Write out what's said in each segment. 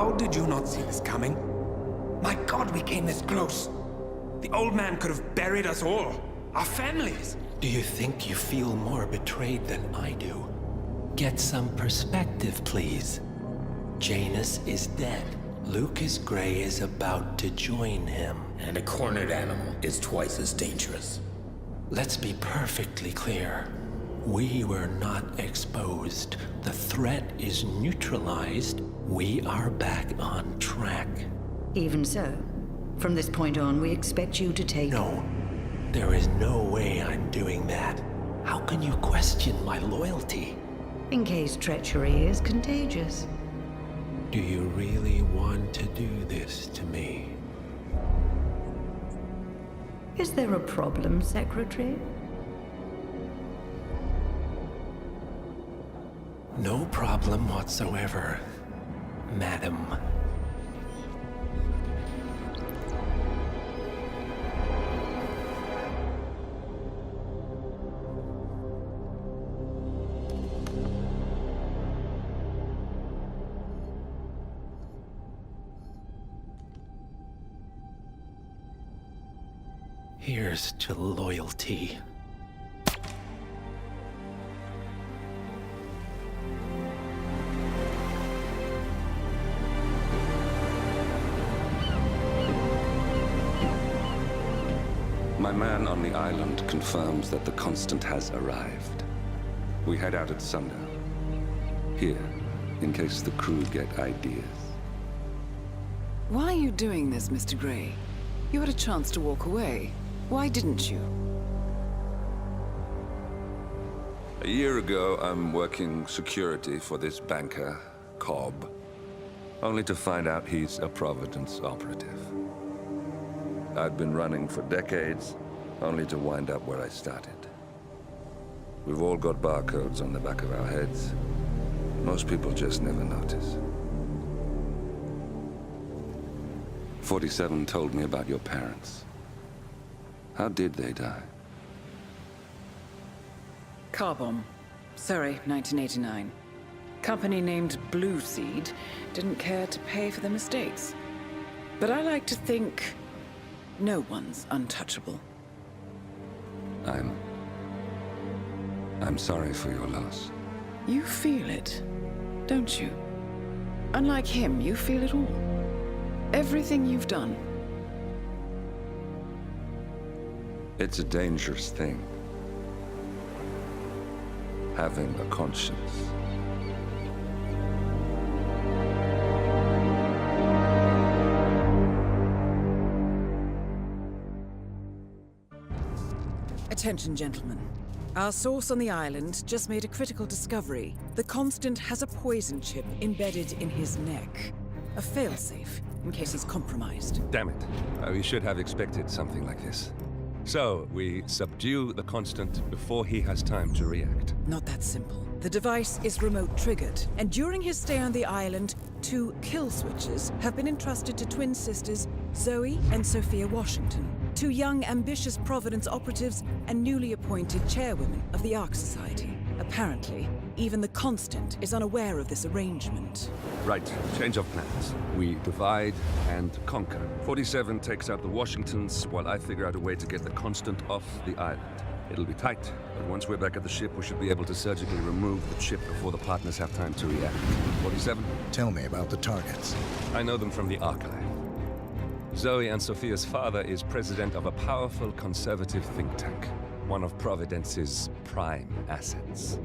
How did you not see this coming? My God, we came this close. The old man could have buried us all. Our families. Do you think you feel more betrayed than I do? Get some perspective, please. Janus is dead. Lucas Gray is about to join him. And a cornered animal is twice as dangerous. Let's be perfectly clear. We were not exposed. The threat is neutralized. We are back on track. Even so, from this point on, we expect you to take... No, there is no way I'm doing that. How can you question my loyalty? In case treachery is contagious. Do you really want to do this to me? Is there a problem, Secretary? No problem whatsoever, Madam. Here's to loyalty. My man on the island confirms that the Constant has arrived. We head out at sundown. Here, in case the crew get ideas. Why are you doing this, Mr. Gray? You had a chance to walk away. Why didn't you? A year ago, I'm working security for this banker, Cobb, only to find out he's a Providence operative. I've been running for decades, only to wind up where I started. We've all got barcodes on the back of our heads. Most people just never notice. 47 told me about your parents. How did they die? Car bomb. Surrey, 1989. Company named Blue Seed didn't care to pay for their mistakes. But I like to think no one's untouchable. I'm sorry for your loss. You feel it, don't you? Unlike him, you feel it all. Everything you've done. It's a dangerous thing. Having a conscience. Attention, gentlemen. Our source on the island just made a critical discovery. The Constant has a poison chip embedded in his neck. A failsafe, in case he's compromised. Damn it. We should have expected something like this. So, we subdue the Constant before he has time to react. Not that simple. The device is remote-triggered, and during his stay on the island, 2 kill switches have been entrusted to twin sisters Zoe and Sophia Washington, 2 young, ambitious Providence operatives and newly appointed chairwomen of the Ark Society. Apparently, even the Constant is unaware of this arrangement. Right, change of plans. We divide and conquer. 47 takes out the Washingtons, while I figure out a way to get the Constant off the island. It'll be tight, but once we're back at the ship, we should be able to surgically remove the chip before the partners have time to react. 47? Tell me about the targets. I know them from the archive. Zoe and Sophia's father is president of a powerful conservative think tank, one of Providence's prime assets.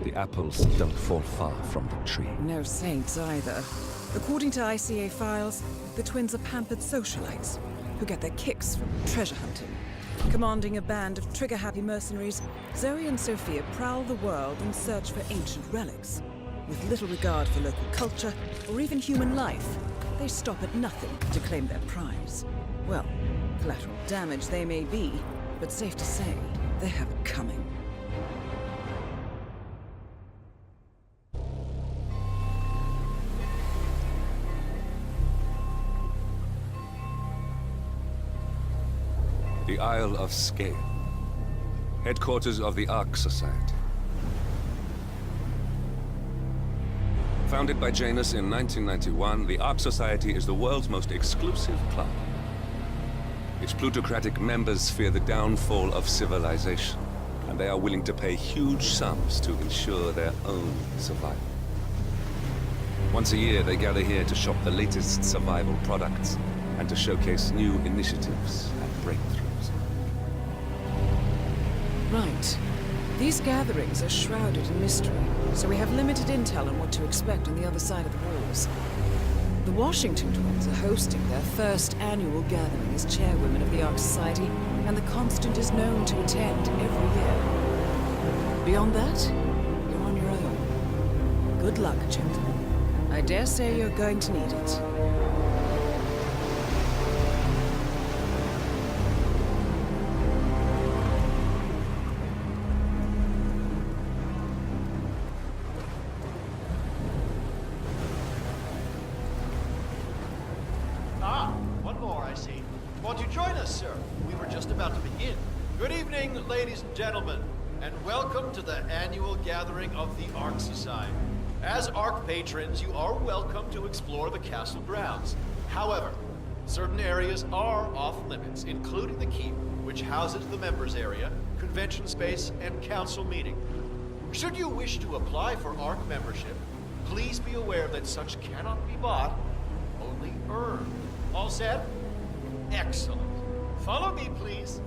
The apples don't fall far from the tree. No saints either. According to ICA files, the twins are pampered socialites who get their kicks from treasure hunting. Commanding a band of trigger-happy mercenaries, Zoe and Sophia prowl the world in search for ancient relics. With little regard for local culture or even human life, they stop at nothing to claim their prize. Well, collateral damage they may be, but safe to say, they have it coming. The Isle of Scale, headquarters of the Ark Society. Founded by Janus in 1991, the Ark Society is the world's most exclusive club. Its plutocratic members fear the downfall of civilization, and they are willing to pay huge sums to ensure their own survival. Once a year, they gather here to shop the latest survival products and to showcase new initiatives and breakthroughs. Right. These gatherings are shrouded in mystery, so we have limited intel on what to expect on the other side of the walls. The Washington twins are hosting their first annual gathering as chairwomen of the Ark Society, and the Constant is known to attend every year. Beyond that, you're on your own. Good luck, gentlemen. I dare say you're going to need it. One more, I see. Won't you join us, sir? We were just about to begin. Good evening, ladies and gentlemen, and welcome to the annual gathering of the Ark Society. As Ark patrons, you are welcome to explore the castle grounds. However, certain areas are off limits, including the keep, which houses the members area, convention space, and council meeting. Should you wish to apply for Ark membership, please be aware that such cannot be bought, only earned. All set? Excellent. Follow me, please.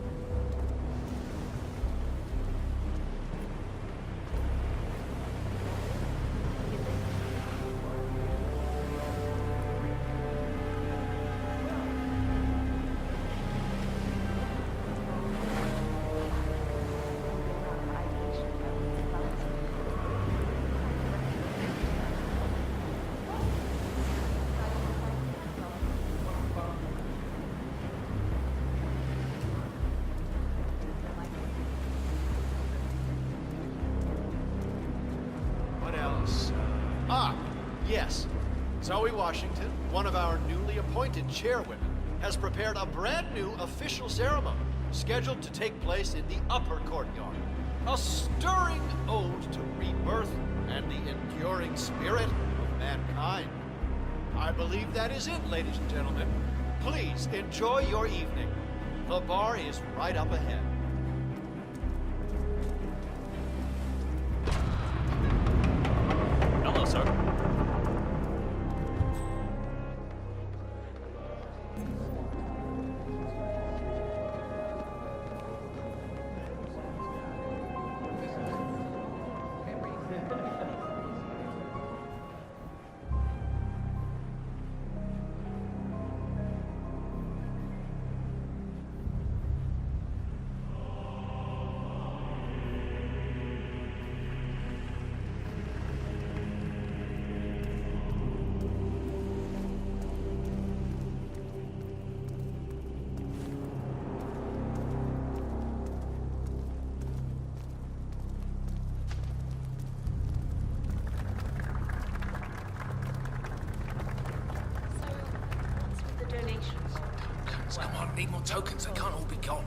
Yes. Zoe Washington, one of our newly appointed chairwomen, has prepared a brand new official ceremony scheduled to take place in the upper courtyard. A stirring ode to rebirth and the enduring spirit of mankind. I believe that is it, ladies and gentlemen. Please enjoy your evening. The bar is right up ahead. Hello, sir. Come on, need more tokens. They can't all be gone.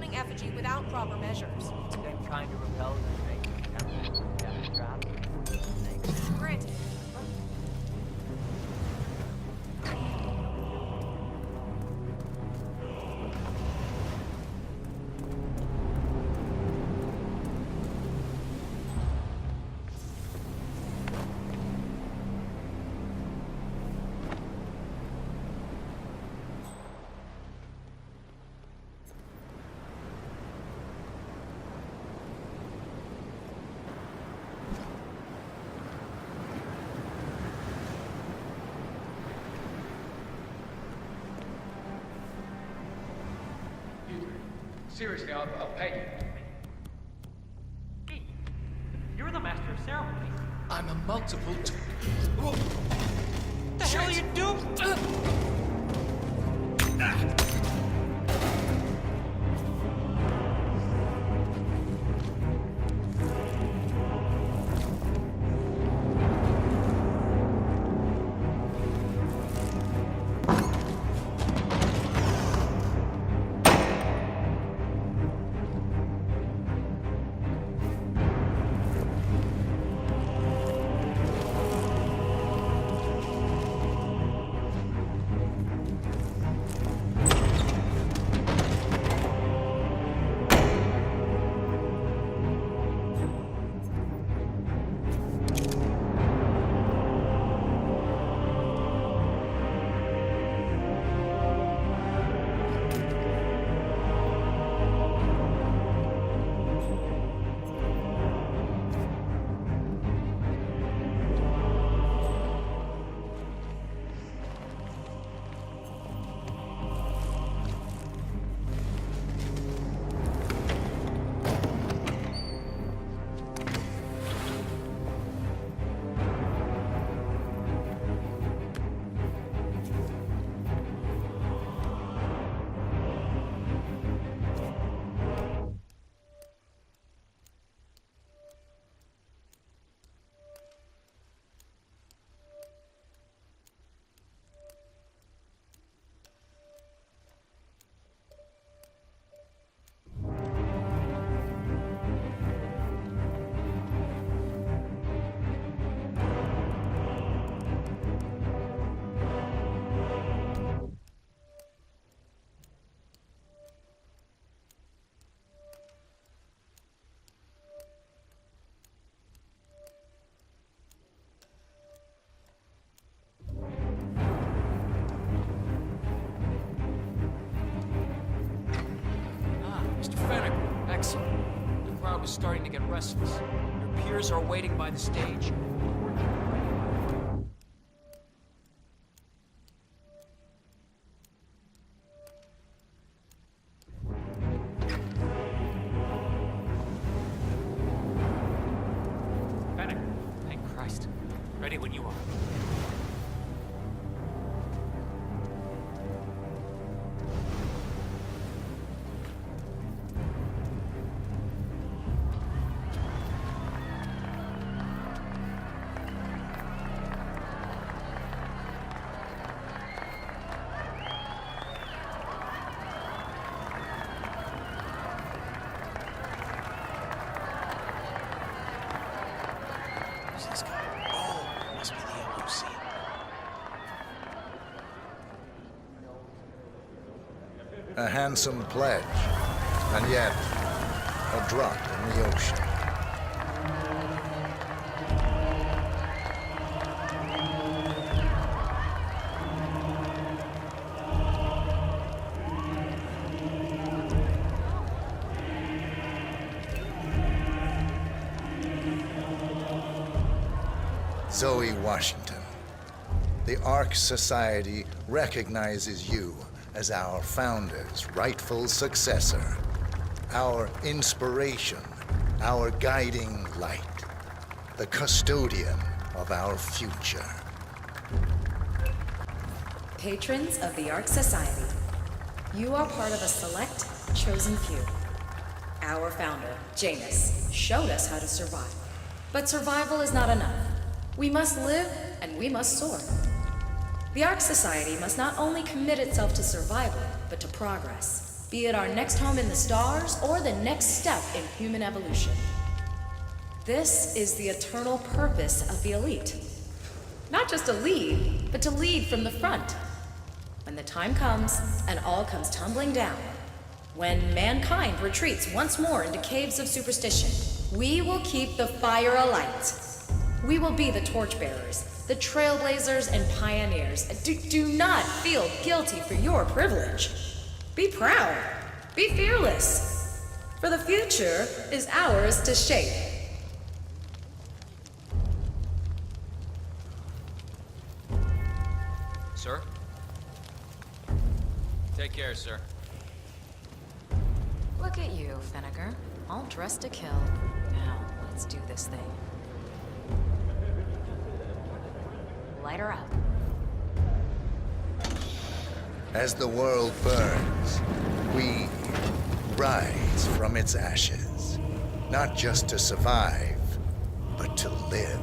burning effigy without proper measures. Then trying to repel the death trap. Granted. Seriously, I'll pay you. Hey, you're the master of ceremonies. I'm a multiple. What the hell are you doing? Excellent. The crowd was starting to get restless. Your peers are waiting by the stage. Fennec, thank Christ. Ready when you are. A handsome pledge, and yet a drop in the ocean. Zoe Washington, the Ark Society recognizes you as our founder's rightful successor, our inspiration, our guiding light, the custodian of our future. Patrons of the Ark Society, you are part of a select, chosen few. Our founder, Janus, showed us how to survive. But survival is not enough. We must live and we must soar. The Ark Society must not only commit itself to survival, but to progress. be it our next home in the stars or the next step in human evolution. This is the eternal purpose of the elite. Not just to lead, but to lead from the front. When the time comes and all comes tumbling down, when mankind retreats once more into caves of superstition, we will keep the fire alight. We will be the torchbearers, the trailblazers and pioneers. Do not feel guilty for your privilege. Be proud. Be fearless. For the future is ours to shape. Sir? Take care, sir. Look at you, Finnegar. All dressed to kill. Now, let's do this thing. Light her up. As the world burns, we rise from its ashes. Not just to survive, but to live.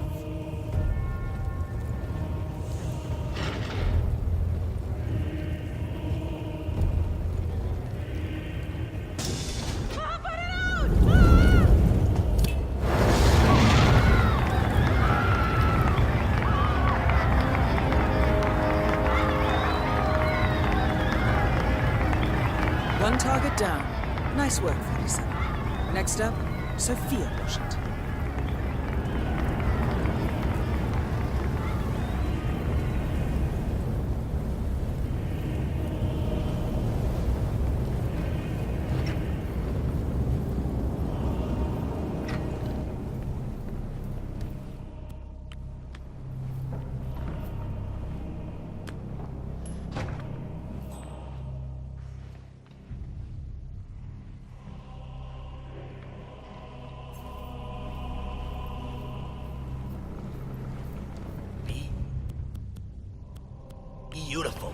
One target down. Nice work, 37. Next up, Sophia Washington. Beautiful.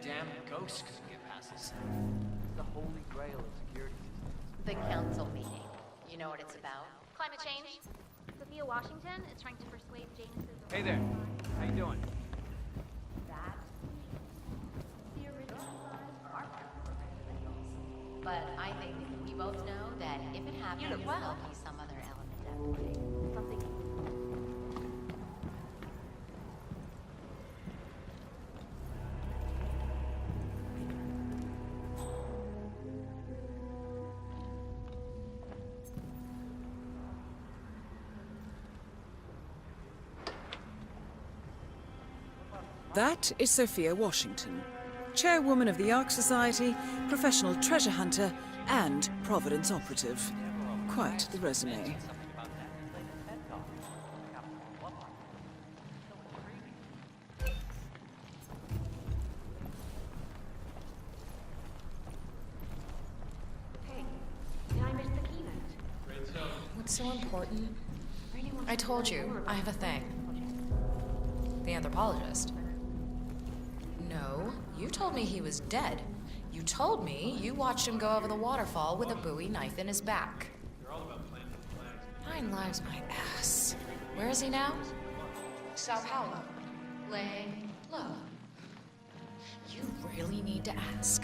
Damn ghost couldn't get past this. The holy grail of security systems. The council meeting. You know what it's about? Climate change. Sophia Washington is trying to persuade Janus's... Hey there. How you doing? But I think we both know that if it happens, there'll be some other element at play. Something... That is Sophia Washington, chairwoman of the Ark Society, professional treasure hunter, and Providence operative. Quite the resume. Hey, did I miss the keynote? What's so important? I told you, I have a thing. The anthropologist. No, you told me he was dead. You told me you watched him go over the waterfall with a Bowie knife in his back. 9 lives my ass. Where is he now? Sao Paulo. Laying low. You really need to ask.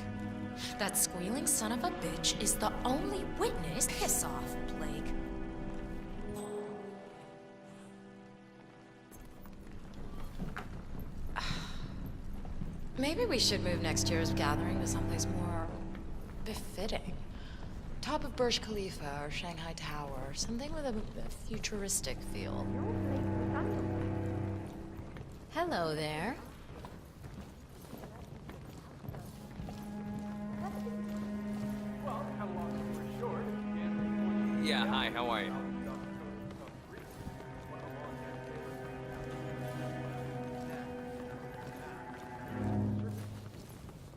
That squealing son of a bitch is the only witness. Piss off, Blake. Maybe we should move next year's gathering to someplace more befitting. Top of Burj Khalifa or Shanghai Tower, something with a futuristic feel. Hello there. Yeah, hi, how are you?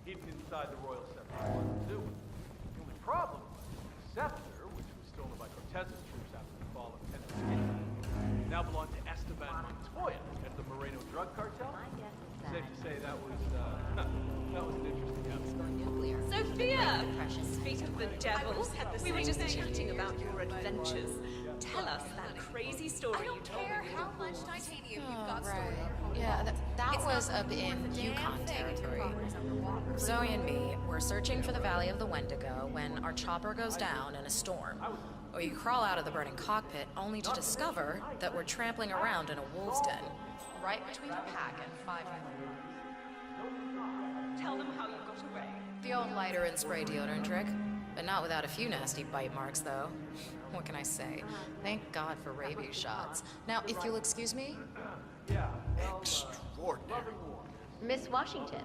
Hidden inside the royal scepter too. The only problem was the scepter, which was stolen by Cortez's troops after the fall of Tenochtitlan, now belonged to Esteban Montoya at the Moreno drug cartel. Safe to say that was an interesting episode. Sophia! Speak of the devil, we were just chatting about your adventures. Tell us that crazy story you told me. I don't care how much titanium you've got stored. Yeah, that was up in Yukon territory. Zoe and me were searching for the Valley of the Wendigo when our chopper goes down in a storm. Or you crawl out of the burning cockpit only to discover that we're trampling around in a wolf's den. Right between the pack and 5 Tell them how you got away. The old lighter and spray deodorant trick. But not without a few nasty bite marks, though. What can I say? Thank God for rabies shots. Now, if you'll excuse me. Extraordinary. Miss Washington.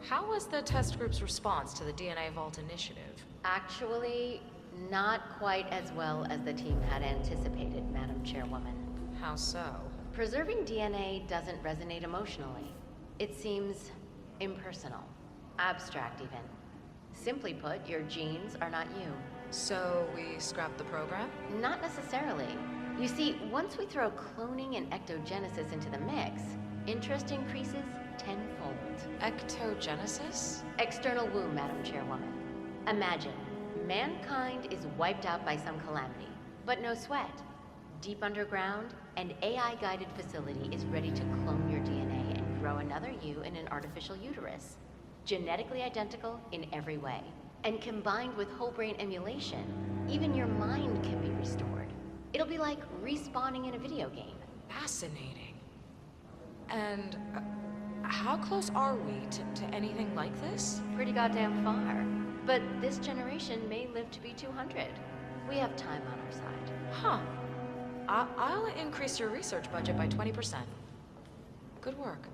How was the test group's response to the DNA Vault initiative? Actually, not quite as well as the team had anticipated, Madam Chairwoman. How so? Preserving DNA doesn't resonate emotionally. It seems impersonal, abstract even. Simply put, your genes are not you. So we scrap the program? Not necessarily. You see, once we throw cloning and ectogenesis into the mix, interest increases tenfold. Ectogenesis? External womb, Madam Chairwoman. Imagine, mankind is wiped out by some calamity, but no sweat. Deep underground, an AI-guided facility is ready to clone your DNA and grow another you in an artificial uterus. Genetically identical in every way. And combined with whole brain emulation, even your mind can be restored. It'll be like respawning in a video game. Fascinating. And how close are we to anything like this? Pretty goddamn far. But this generation may live to be 200. We have time on our side. Huh. I'll increase your research budget by 20%. Good work.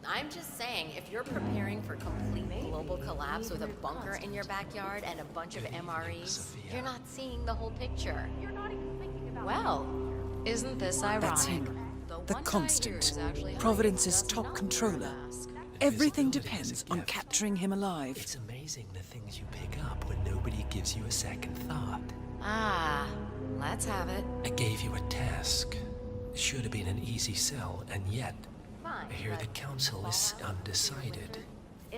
I'm just saying, if you're preparing for complete global collapse with a bunker in your backyard and a bunch of MREs, you're not seeing the whole picture. You're not even thinking about. Well, isn't this ironic? That's him. The Constant. Providence's top controller. Everything depends on capturing him alive. It's amazing the things you pick up when nobody gives you a second thought. Ah, let's have it. I gave you a task. It should have been an easy sell, and yet I hear the council is undecided.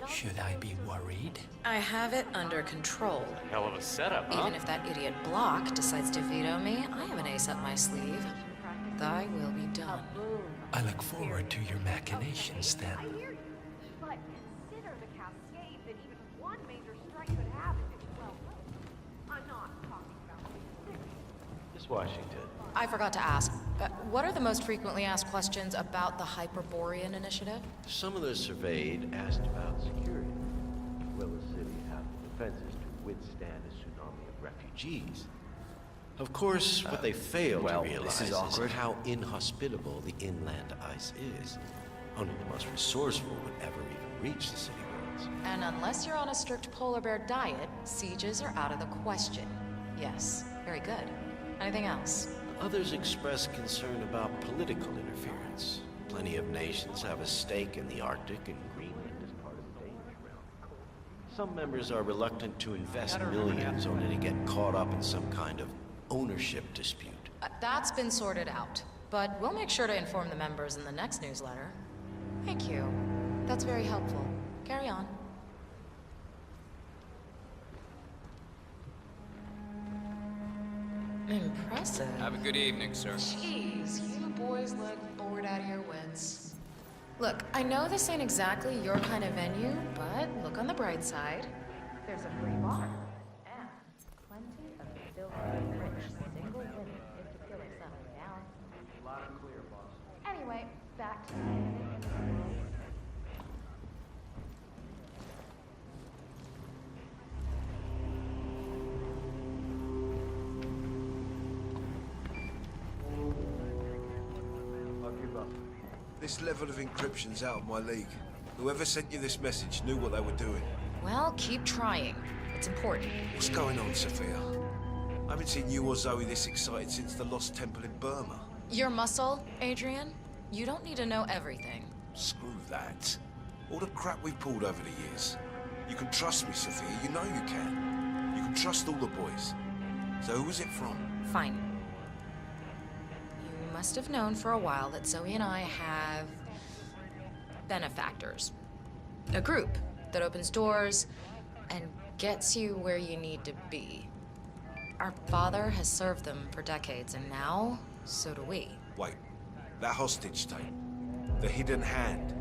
Should I be worried? I have it under control. Hell of a setup, huh? Even if that idiot Block decides to veto me, I have an ace up my sleeve. Thy will be done. I look forward to your machinations then. But consider the cascade that even one major strike could have if it's well lit. I'm not talking about Miss Washington. I forgot to ask. What are the most frequently asked questions about the Hyperborean initiative? Some of those surveyed asked about security. Will the city have the defenses to withstand a tsunami of refugees? Of course, what they fail to realize is how inhospitable the inland ice is. Only the most resourceful would ever even reach the city walls. And unless you're on a strict polar bear diet, sieges are out of the question. Yes, very good. Anything else? Others express concern about political interference. Plenty of nations have a stake in the Arctic, and Greenland is part of the danger realm. Some members are reluctant to invest millions only to get caught up in some kind of ownership dispute. That's been sorted out, but we'll make sure to inform the members in the next newsletter. Thank you. That's very helpful. Carry on. Impressive. Have a good evening, sir. Jeez, you boys look bored out of your wits. Look, I know this ain't exactly your kind of venue, but look on the bright side. There's a free bar. And plenty of filthy, rich, single women if the killer settles down. Loud and clear, boss. Anyway, back to This level of encryption's out of my league. Whoever sent you this message knew what they were doing. Well, keep trying. It's important. What's going on, Sophia? I haven't seen you or Zoe this excited since the Lost Temple in Burma. Your muscle, Adrian? You don't need to know everything. Screw that. All the crap we've pulled over the years. You can trust me, Sophia. You know you can. You can trust all the boys. So who was it from? Fine. You must have known for a while that Zoe and I have benefactors. A group that opens doors and gets you where you need to be. Our father has served them for decades, and now, so do we. Wait, that hostage tape, the hidden hand,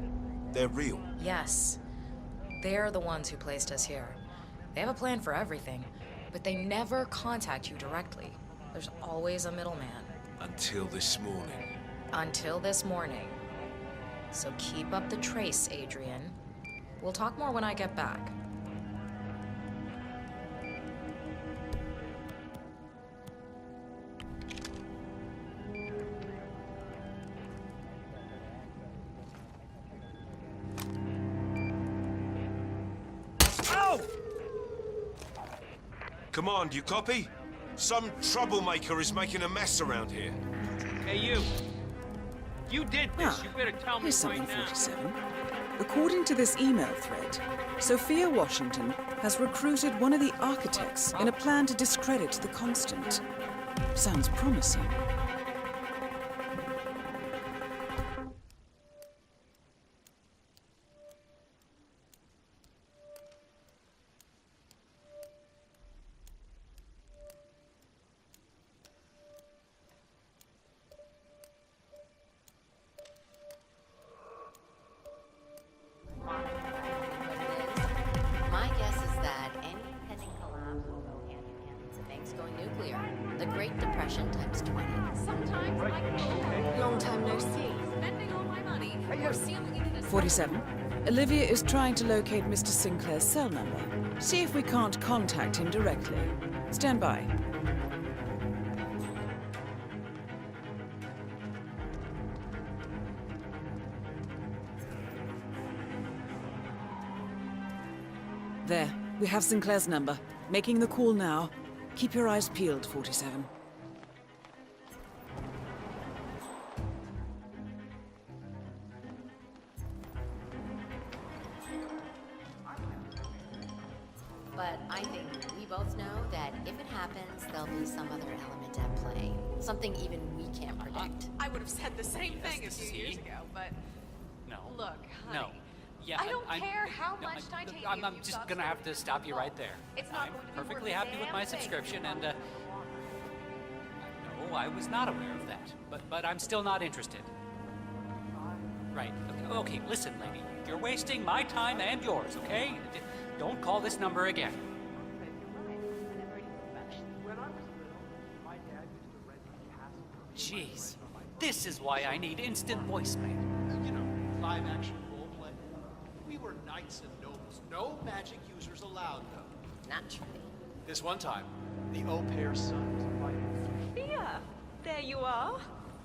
they're real? Yes. They're the ones who placed us here. They have a plan for everything, but they never contact you directly. There's always a middleman. Until this morning. Until this morning. So keep up the trace, Adrian. We'll talk more when I get back. Ow! Command, you copy? Some troublemaker is making a mess around here. Hey, you. You did this. You better tell me Here's something, right now. 47. According to this email thread, Sophia Washington has recruited one of the architects in a plan to discredit the Constant. Sounds promising. My guess is that any pending collapse will go hand in hand with the banks going nuclear. The Great Depression times 20. Sometimes I long time no see. Spending all my money. Or sealing it in a 47. Olivia is trying to locate Mr. Sinclair's cell number. See if we can't contact him directly. Stand by. There, we have Sinclair's number. Making the call now. Keep your eyes peeled, 47. But I think we both know that if it happens, there'll be some other element at play. Something even we can't predict. I would have said the same thing a few years ago, but No. look, honey. No. Yeah, I don't I'm- care how no, much titanium I'm you've just got gonna have to stop you right there. It's not I'm going to be perfectly worth a happy with damn my thing. subscription, and no, I was not aware of that. But I'm still not interested. Right. Okay, listen, lady. You're wasting my time and yours. Okay? Don't call this number again. Jeez, this is why I need instant voicemail. You know, live action roleplay. We were knights and nobles. No magic users allowed, though. Naturally. This one time, the au pair's son was invited. Sophia, there you are.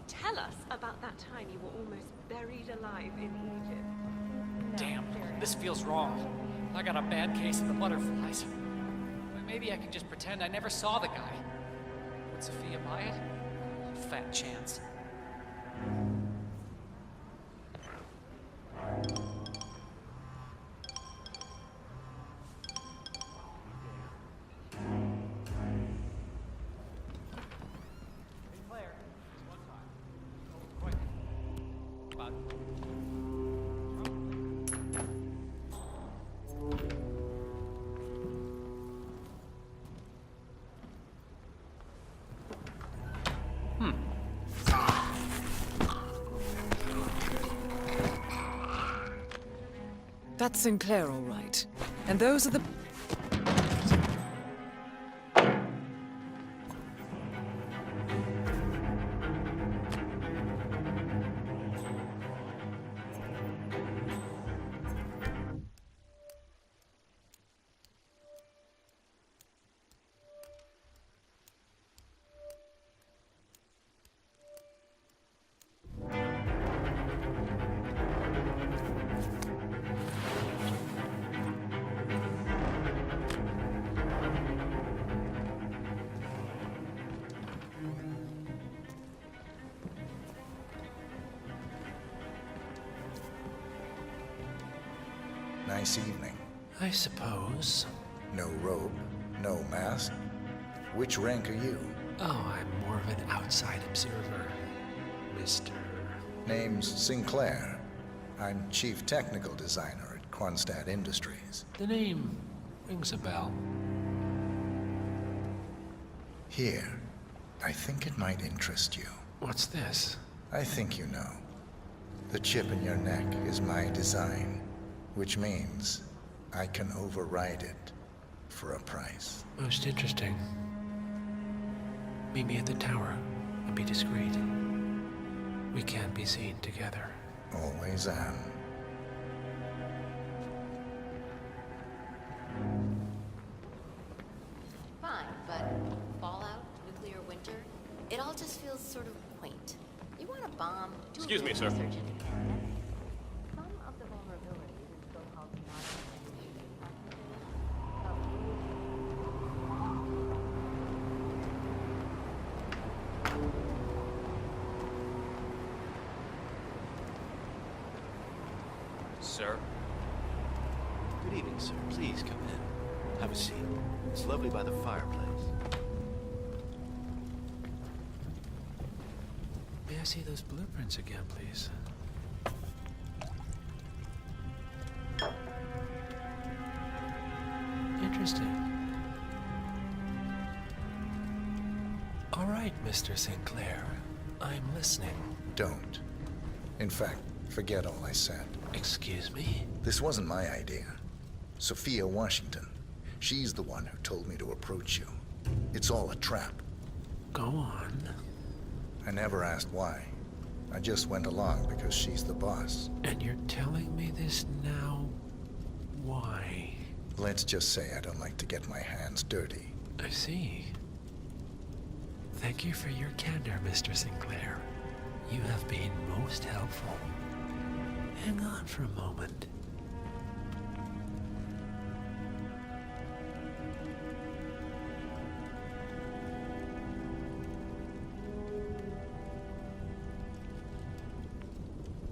Tell us about that time you were almost buried alive in Egypt. Damn, this feels wrong. I got a bad case of the butterflies. But maybe I can just pretend I never saw the guy. Would Sophia buy it? Fat chance. That's Sinclair, all right. And those are the... Nice evening. I suppose. No robe, no mask. Which rank are you? Oh, I'm more of an outside observer, Mr. Name's Sinclair. I'm Chief Technical Designer at Quonset Industries. The name rings a bell. Here, I think it might interest you. What's this? I think you know. The chip in your neck is my design, which means I can override it for a price. Most interesting. Meet me at the tower and be discreet. We can't be seen together. Always am. Fine, but fallout, nuclear winter, it all just feels sort of quaint. You want a bomb? Do Excuse me, sir. research into it. Some of the vulnerabilities in so-called Sir? Good evening, sir. Please come in. Have a seat. It's lovely by the fireplace. May I see those blueprints again, please? Interesting. All right, Mr. Sinclair. I'm listening. Don't. In fact, forget all I said. Excuse me? This wasn't my idea. Sophia Washington. She's the one who told me to approach you. It's all a trap. Go on. I never asked why. I just went along because she's the boss. And you're telling me this now? Why? Let's just say I don't like to get my hands dirty. I see. Thank you for your candor, Mr. Sinclair. You have been most helpful. Hang on for a moment.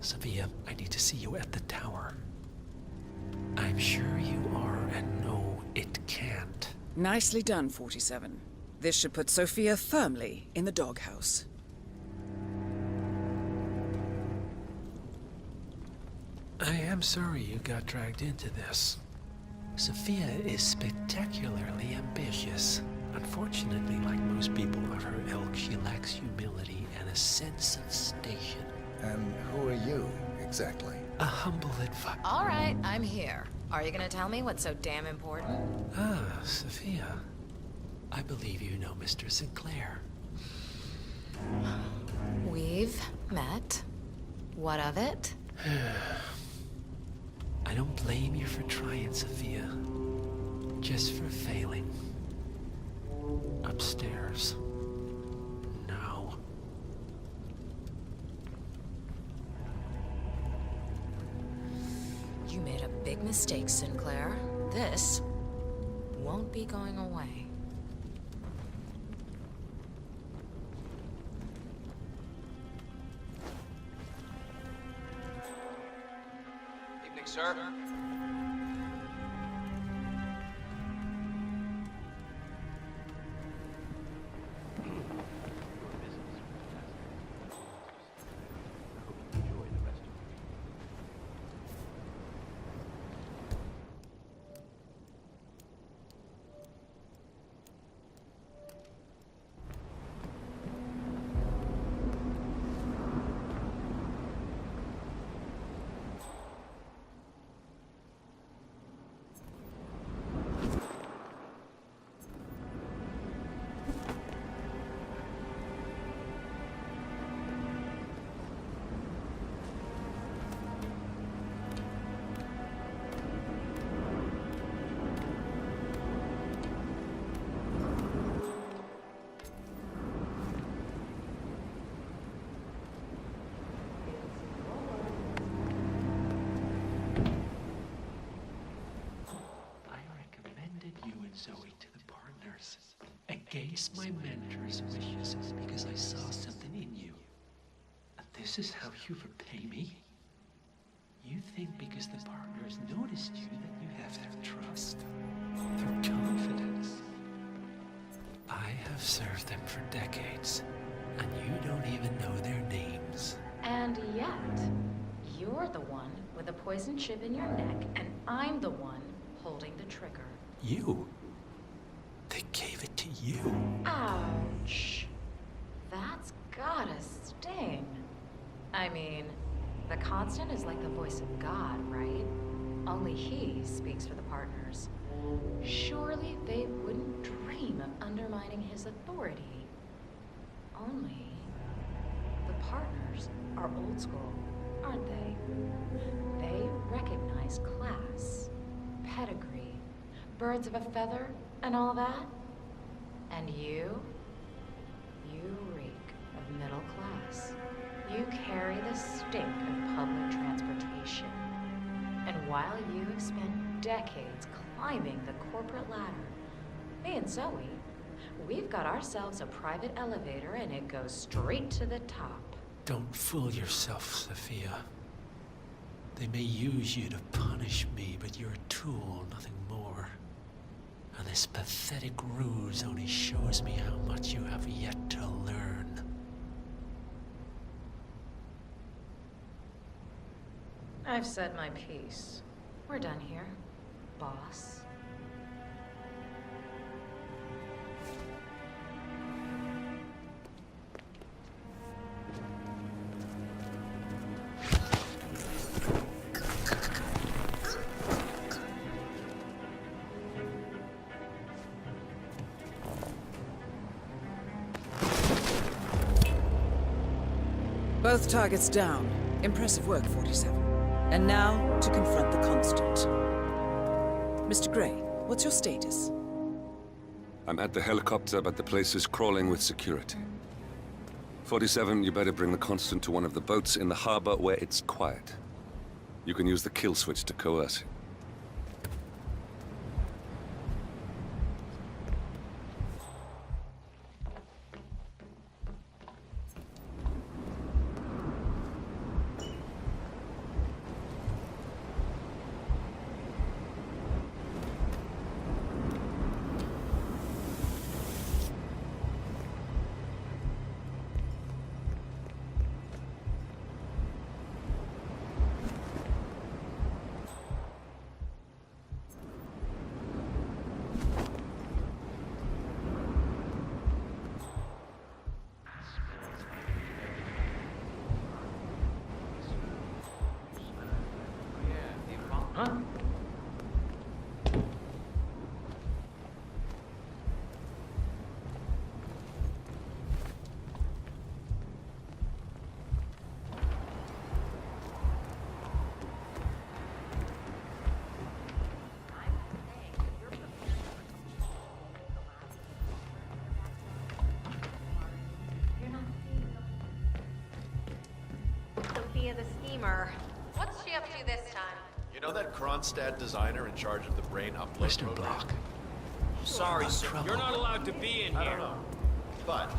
Sophia, I need to see you at the tower. I'm sure you are, and no, it can't. Nicely done, 47. This should put Sophia firmly in the doghouse. I am sorry you got dragged into this. Sophia is spectacularly ambitious. Unfortunately, like most people of her ilk, she lacks humility and a sense of station. And who are you, exactly? A humble advisor. All right, I'm here. Are you gonna tell me what's so damn important? Ah, Sophia. I believe you know Mr. Sinclair. We've met. What of it? I don't blame you for trying, Sophia. Just for failing. Upstairs. Now. You made a big mistake, Sinclair. This won't be going away. Evening, sir. against my mentor's wishes because I saw something in you. And this is how you repay me? You think because the partners noticed you that you have their trust, their confidence. I have served them for decades, and you don't even know their names. And yet, you're the one with a poison chip in your neck, and I'm the one holding the trigger. You? They gave it to you. Ouch. That's gotta sting. I mean, the Constant is like the voice of God, right? Only he speaks for the partners. Surely they wouldn't dream of undermining his authority. Only the partners are old school, aren't they? They recognize class, pedigree, birds of a feather, and all that. And you reek of middle class. You carry the stink of public transportation. And while you have spent decades climbing the corporate ladder, me and Zoe, we've got ourselves a private elevator and it goes straight to the top. Don't fool yourself, Sophia. They may use you to punish me, but you're a tool, nothing more. And this pathetic ruse only shows me how much you have yet to learn. I've said my piece. We're done here, boss. Both targets down. Impressive work, 47. And now, to confront the Constant. Mr. Gray, what's your status? I'm at the helicopter, but the place is crawling with security. 47, you better bring the Constant to one of the boats in the harbor where it's quiet. You can use the kill switch to coerce him. Huh? Sophia the schemer. What's she up to this time? You know that Kronstadt designer in charge of the brain upload Mr. program? Block. Sorry, sir. You're not allowed to be in I here. don't know. But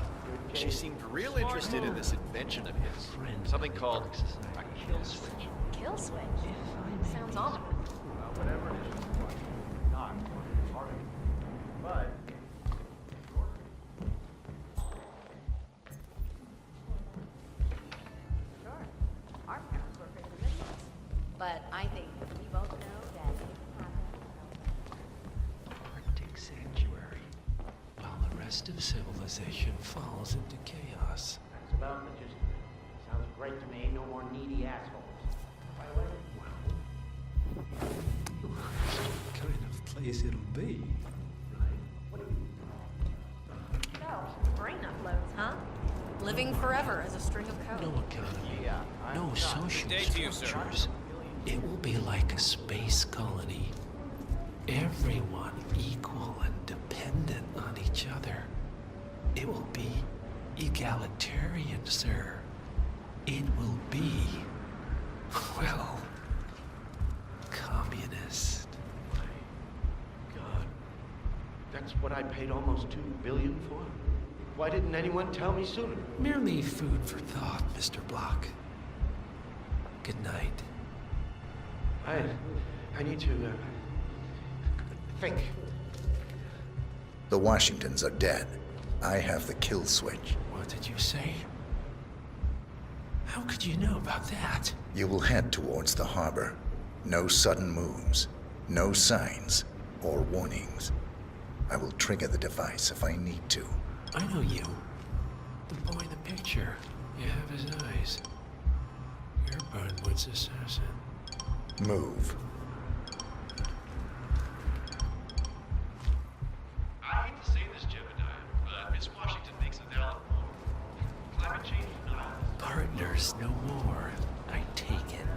she seemed real interested in this invention of his. Something called a kill switch. Kill switch? Sounds ominous. Whatever it is, not part of it. But Sure. Our parents were pretty religious. But I think we both know that it happened. Arctic sanctuary, while the rest of civilization falls into chaos. That's about the gist of it. Sounds great to me. No more needy assholes. By the way, What kind of place it'll be, right? So, brain uploads, huh? Living forever as a string of code. No economy, yeah, no social Day to you, sir. structures. It will be like a space colony. Everyone equal and dependent on each other. It will be egalitarian, sir. It will be, well, communist. God, that's what I paid paid almost $2 billion for? Why didn't anyone tell me sooner? Merely food for thought, Mr. Block. Good night. I need to, think. The Washingtons are dead. I have the kill switch. What did you say? How could you know about that? You will head towards the harbor. No sudden moves, no signs or warnings. I will trigger the device if I need to. I know you. The boy in the picture. You have his eyes. You're Burnwood's assassin. Move. I hate to say this, Jebediah, but Miss Washington makes a valid point. Climate change is not... Partners no more, I take it.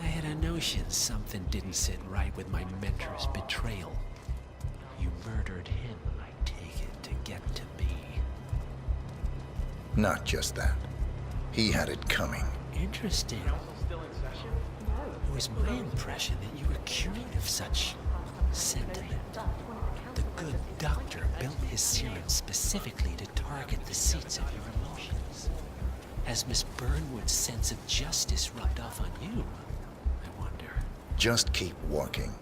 I had a notion something didn't sit right with my mentor's betrayal. You murdered him, I take it, to get to me. Not just that. He had it coming. Interesting. It was my impression that you were cured of such sentiment. The good doctor built his serum specifically to target the seats of your emotions. Has Miss Burnwood's sense of justice rubbed off on you? I wonder. Just keep walking.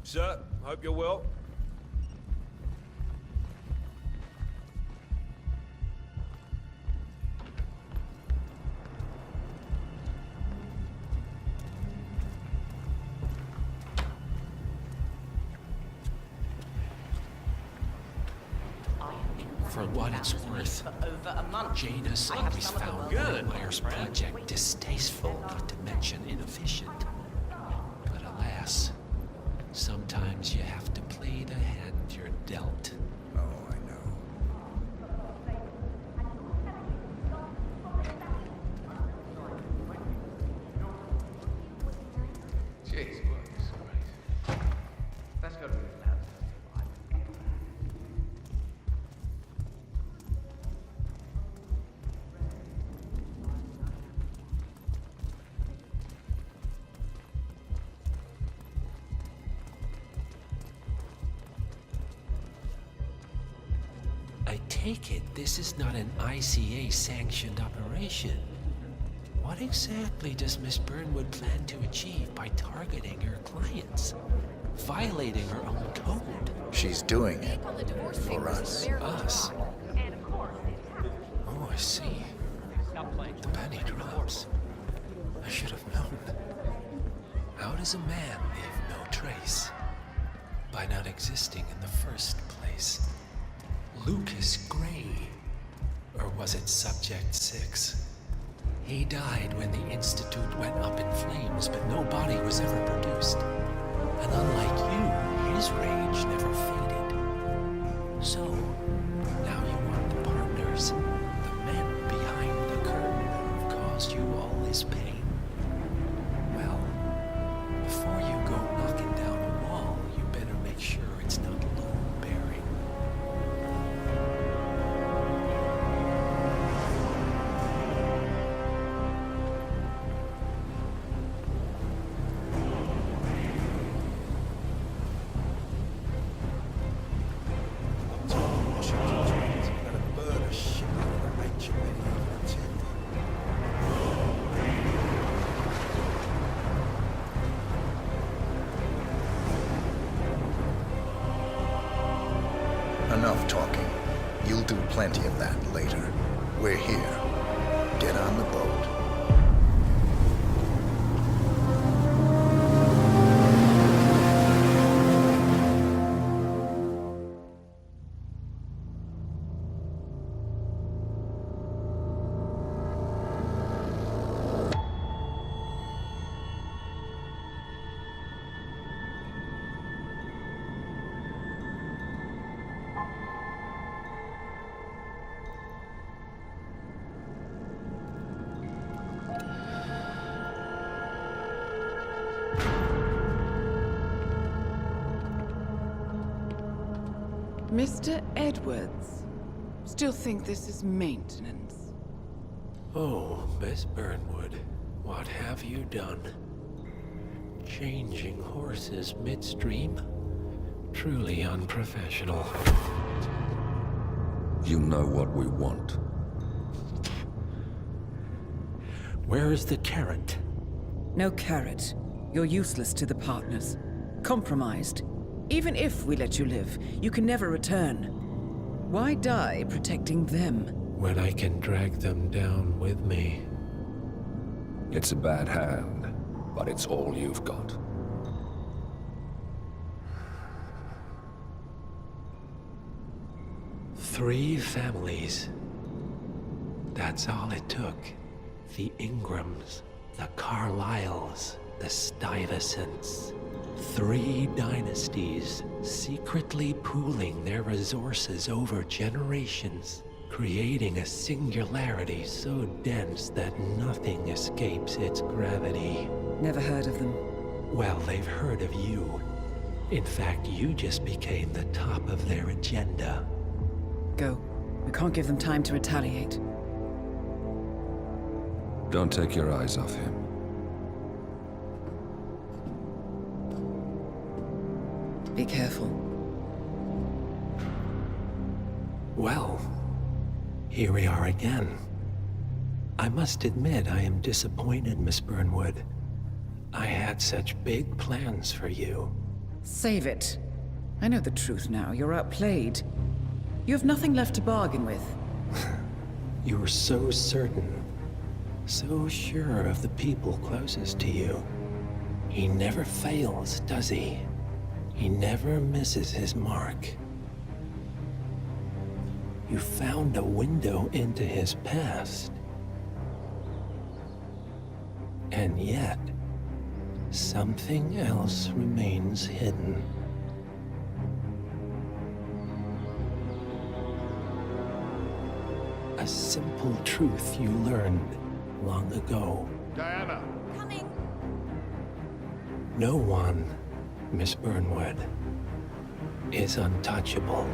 Sir, hope you're well. For what it's worth, Janus always found Meyer's project distasteful, not to mention inefficient. But alas, sometimes you have to play the hand you're dealt. Oh, I know. Jeez, boy, this is great. Let's go to the lab. I take it this is not an ICA-sanctioned operation. What exactly does Miss Burnwood plan to achieve by targeting her clients? Violating her own code? She's doing it for us. Us? Oh, I see. The penny drops. I should have known. How does a man leave no trace? By not existing in the first place. Lucas Gray. Or was it Subject 6? He died when the Institute went up in flames, but no body was ever produced. And unlike you, his rage never faded. So, now you want the partners, the men behind the curtain who have caused you all this pain. Well, before you go knocking down a wall, you better make sure it's not load-bearing. Enough talking. You'll do plenty of that later. We're here. Get on the boat. Mr. Edwards, still think this is maintenance? Oh, Miss Burnwood, what have you done? Changing horses midstream? Truly unprofessional. You know what we want. Where is the carrot? No carrot. You're useless to the partners. Compromised. Even if we let you live, you can never return. Why die protecting them? When I can drag them down with me. It's a bad hand, but it's all you've got. Three families. That's all it took. The Ingrams, the Carlyles, the Stuyvesants. 3 dynasties secretly pooling their resources over generations, creating a singularity so dense that nothing escapes its gravity. Never heard of them. Well, they've heard of you. In fact, you just became the top of their agenda. Go. We can't give them time to retaliate. Don't take your eyes off him. Be careful. Well, here we are again. I must admit I am disappointed, Miss Burnwood. I had such big plans for you. Save it. I know the truth now. You're outplayed. You have nothing left to bargain with. You were so certain. So sure of the people closest to you. He never fails, does he? He never misses his mark. You found a window into his past. And yet, something else remains hidden. A simple truth you learned long ago. Diana! Coming! No one, Miss Burnwood, is untouchable.